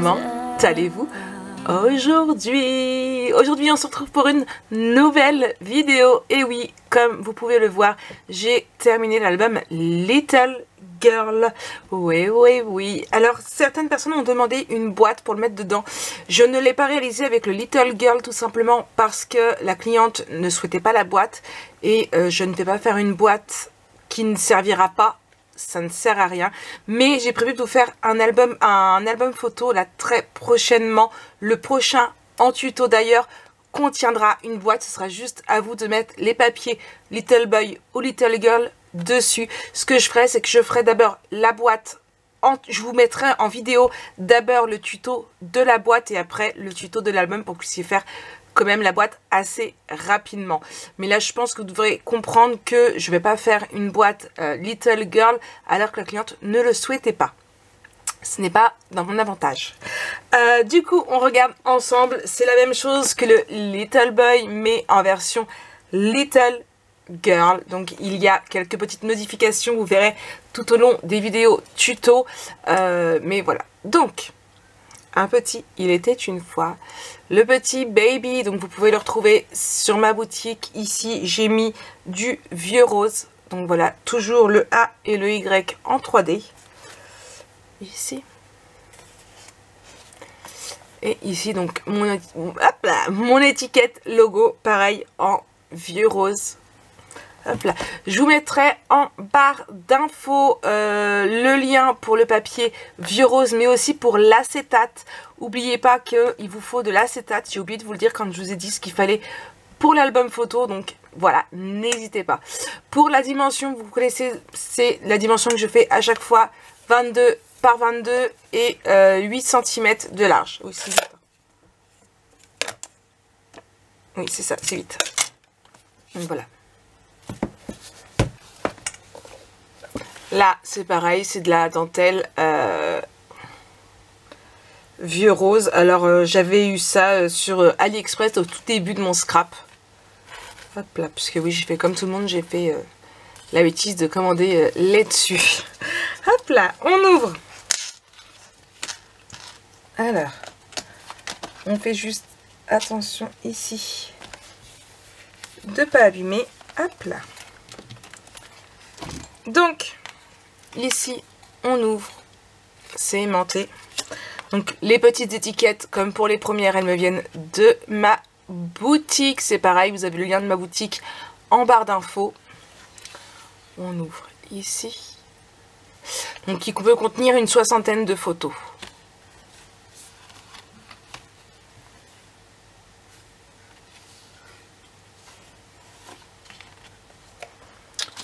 comment allez-vous aujourd'hui? Aujourd'hui on se retrouve pour une nouvelle vidéo. Et oui, comme vous pouvez le voir, j'ai terminé l'album Little Girl. Oui. Alors certaines personnes ont demandé une boîte pour le mettre dedans. Je ne l'ai pas réalisé avec le Little Girl tout simplement parce que la cliente ne souhaitait pas la boîte. Et je ne vais pas faire une boîte qui ne servira pas. Ça ne sert à rien, mais j'ai prévu de vous faire un album photo là très prochainement. Le prochain en tuto d'ailleurs contiendra une boîte. Ce sera juste à vous de mettre les papiers Little Boy ou Little Girl dessus. Ce que je ferai, c'est que je ferai d'abord la boîte. Je vous mettrai en vidéo d'abord le tuto de la boîte et après le tuto de l'album pour que vous puissiez faire quand même la boîte assez rapidement. Mais là je pense que vous devrez comprendre que je vais pas faire une boîte Little Girl alors que la cliente ne le souhaitait pas. Ce n'est pas dans mon avantage. Du coup on regarde ensemble. C'est la même chose que le Little Boy mais en version Little Girl. Donc il y a quelques petites modifications, vous verrez tout au long des vidéos tuto. Mais voilà. Donc un petit il était une fois, le petit baby, donc vous pouvez le retrouver sur ma boutique. Ici j'ai mis du vieux rose, donc voilà, toujours le A et le Y en 3D ici. Et ici donc mon étiquette logo, pareil en vieux rose. Hop là. Je vous mettrai en barre d'infos le lien pour le papier vieux rose, mais aussi pour l'acétate. N'oubliez pas qu'il vous faut de l'acétate. J'ai oublié de vous le dire quand je vous ai dit ce qu'il fallait pour l'album photo. Donc voilà, n'hésitez pas. Pour la dimension, vous connaissez, c'est la dimension que je fais à chaque fois. 22 par 22 et 8 cm de large. Oui, c'est 8. Oui, c'est ça, c'est 8. Donc voilà. Là, c'est pareil, c'est de la dentelle vieux rose. Alors, j'avais eu ça sur AliExpress au tout début de mon scrap. Hop là, parce que oui, j'ai fait comme tout le monde, j'ai fait la bêtise de commander les dessus. Hop là, on ouvre. Alors, on fait juste attention ici de ne pas abîmer. Hop là. Donc, ici, on ouvre, c'est aimanté. Donc, les petites étiquettes, comme pour les premières, elles me viennent de ma boutique. C'est pareil, vous avez le lien de ma boutique en barre d'infos. On ouvre ici. Donc, il peut contenir une 60aine de photos.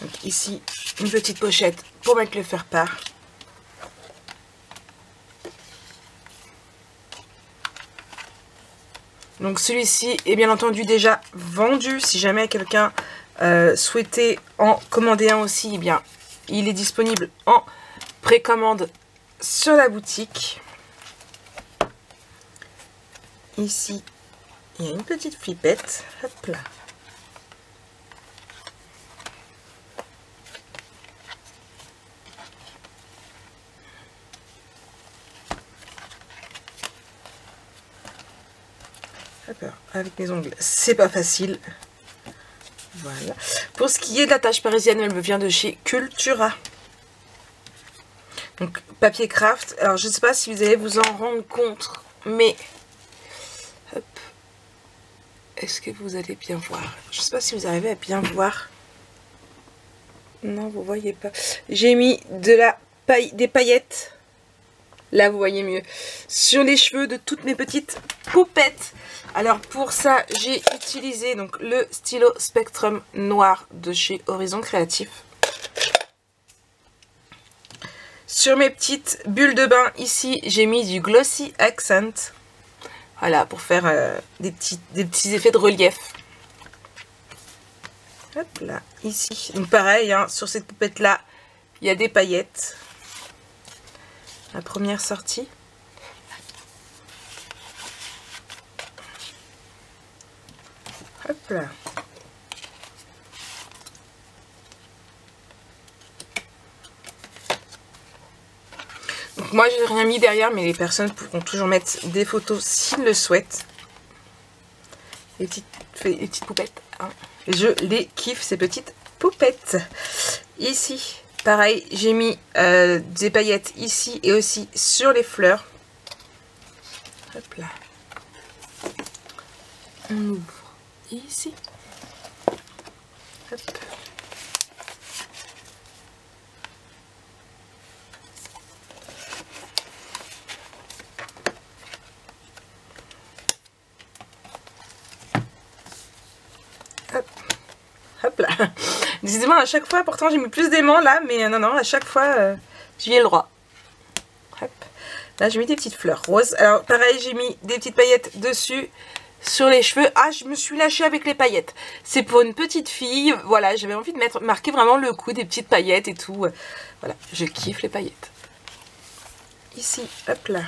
Donc, ici, une petite pochette pour mettre le faire-part. Donc celui-ci est bien entendu déjà vendu. Si jamais quelqu'un souhaitait en commander un aussi, eh bien il est disponible en précommande sur la boutique. Ici, il y a une petite flippette. Hop là. Avec mes ongles, c'est pas facile. Voilà. Pour ce qui est de la tâche parisienne, elle me vient de chez Cultura. Donc, papier craft. Alors, je ne sais pas si vous allez vous en rendre compte, mais... Hop. Est-ce que vous allez bien voir? Je ne sais pas si vous arrivez à bien voir. Non, vous voyez pas. J'ai mis de la paille, des paillettes. Là, vous voyez mieux. Sur les cheveux de toutes mes petites poupettes. Alors, pour ça, j'ai utilisé donc le stylo Spectrum noir de chez Horizon Créatif. Sur mes petites bulles de bain, ici, j'ai mis du Glossy Accent. Voilà, pour faire des petits effets de relief. Hop là, ici. Donc, pareil, hein, sur cette poupette-là, il y a des paillettes. La première sortie. Hop là. Donc moi j'ai rien mis derrière, mais les personnes pourront toujours mettre des photos s'ils le souhaitent. Les petites poupettes, hein. Je les kiffe ces petites poupettes. Ici, pareil, j'ai mis des paillettes ici et aussi sur les fleurs. Hop là. On ouvre ici. Hop. Hop. Hop là. Décidément, à chaque fois, pourtant j'ai mis plus d'aimants là, mais non, à chaque fois, j'y ai le droit. Hop. Là, j'ai mis des petites fleurs roses. Alors, pareil, j'ai mis des petites paillettes dessus, sur les cheveux. Ah, je me suis lâchée avec les paillettes. C'est pour une petite fille. Voilà, j'avais envie de marquer vraiment le coup des petites paillettes et tout. Voilà, je kiffe les paillettes. Ici, hop là.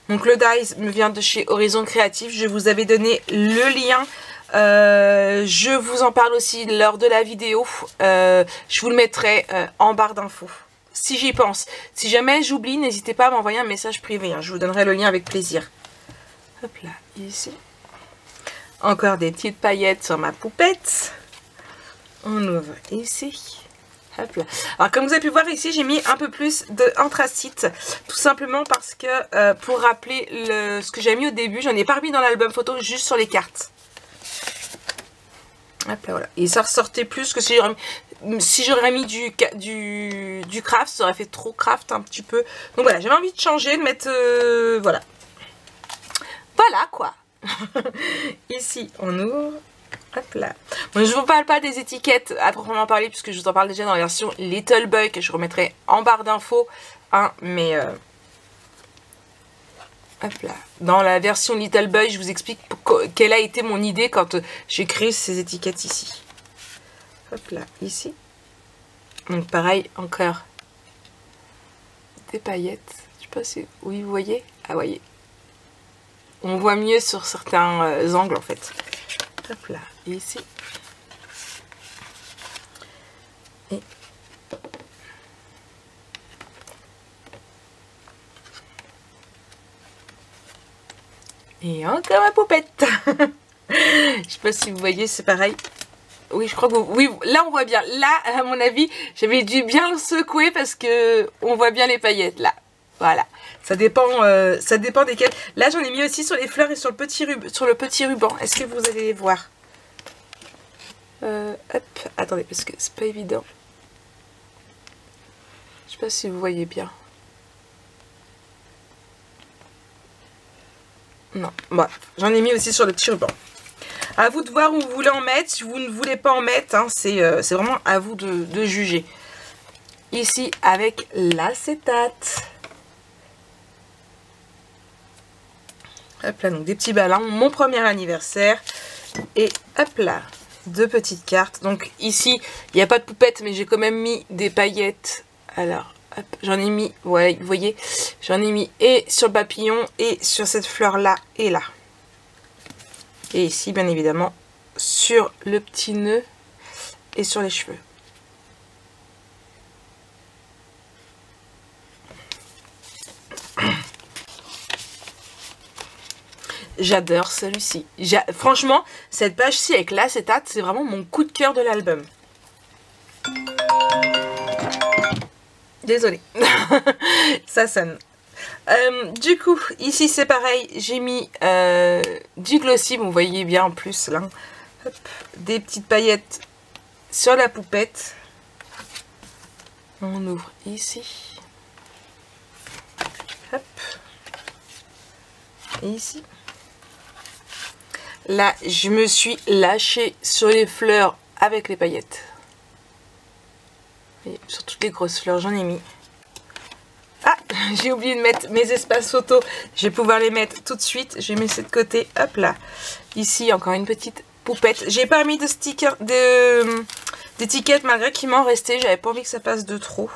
Donc le dies me vient de chez Horizon Créatif. Je vous avais donné le lien. Je vous en parle aussi lors de la vidéo. Je vous le mettrai en barre d'infos. Si j'y pense. Si jamais j'oublie, n'hésitez pas à m'envoyer un message privé. Hein. Je vous donnerai le lien avec plaisir. Hop là, ici. Encore des petites paillettes sur ma poupette. On ouvre ici. Hop là. Alors comme vous avez pu voir ici, j'ai mis un peu plus d'anthracite, tout simplement parce que pour rappeler ce que j'ai mis au début, j'en ai pas remis dans l'album photo, juste sur les cartes. Hop là, voilà. Et ça ressortait plus que si j'aurais mis du craft, ça aurait fait trop craft un petit peu. Donc voilà, j'avais envie de changer, de mettre voilà. Voilà quoi. Ici on ouvre. Hop là. Bon, je ne vous parle pas des étiquettes à proprement parler, puisque je vous en parle déjà dans la version Little Boy, que je remettrai en barre d'infos. Hein, mais hop là. Dans la version Little Boy, je vous explique quelle a été mon idée quand j'ai créé ces étiquettes ici. Hop là, ici. Donc pareil, encore des paillettes. Je sais pas si... Oui, vous voyez? Ah, voyez. On voit mieux sur certains angles, en fait. Hop là, et ici. Et encore ma poupette. Je sais pas si vous voyez, c'est pareil. Oui, je crois que oui, là on voit bien. Là, à mon avis, j'avais dû bien le secouer parce que on voit bien les paillettes là. Voilà. Ça dépend desquelles. Là, j'en ai mis aussi sur les fleurs et sur le petit ruban. Est-ce que vous allez les voir? Hop, attendez, parce que c'est pas évident. Je sais pas si vous voyez bien. Non, voilà. J'en ai mis aussi sur le petit ruban. À vous de voir où vous voulez en mettre. Si vous ne voulez pas en mettre, hein, c'est vraiment à vous de juger. Ici, avec l'acétate. Hop là, donc des petits ballons. Mon premier anniversaire. Et hop là, deux petites cartes. Donc ici, il n'y a pas de poupette, mais j'ai quand même mis des paillettes. Alors, hop, j'en ai mis, ouais, vous voyez, j'en ai mis et sur le papillon et sur cette fleur-là et là. Et ici, bien évidemment, sur le petit nœud et sur les cheveux. J'adore celui-ci. Franchement, cette page-ci avec l'acétate, c'est vraiment mon coup de cœur de l'album. Désolée. Ça sonne. Du coup, ici c'est pareil. J'ai mis du glossy. Vous voyez bien en plus là. Hop, des petites paillettes sur la poupette. On ouvre ici. Hop. Et ici. Là, je me suis lâchée sur les fleurs avec les paillettes. Et sur toutes les grosses fleurs, j'en ai mis. Ah, j'ai oublié de mettre mes espaces photos. Je vais pouvoir les mettre tout de suite. Je mets ça de côté. Hop là. Ici, encore une petite poupette. J'ai pas mis de stickers, d'étiquettes malgré qu'il m'en restait. J'avais pas envie que ça passe de trop.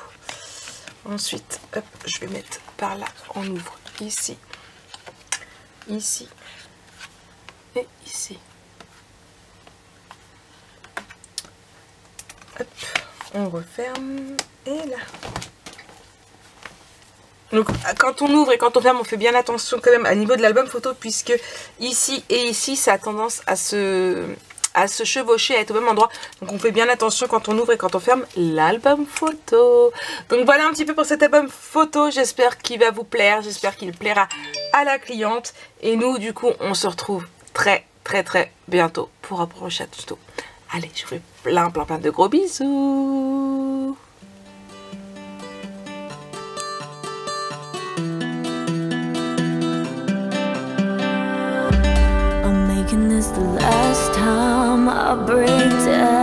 Ensuite, hop, je vais mettre par là. On ouvre ici. Ici. Et ici. Hop. On referme et là. Donc quand on ouvre et quand on ferme, on fait bien attention quand même à niveau de l'album photo, puisque ici et ici ça a tendance à se chevaucher, à être au même endroit. Donc on fait bien attention quand on ouvre et quand on ferme l'album photo. Donc voilà un petit peu pour cet album photo. J'espère qu'il va vous plaire, j'espère qu'il plaira à la cliente. Et nous du coup on se retrouve très bientôt pour un prochain tuto. Allez, je vous fais plein de gros bisous. This the last time I break down.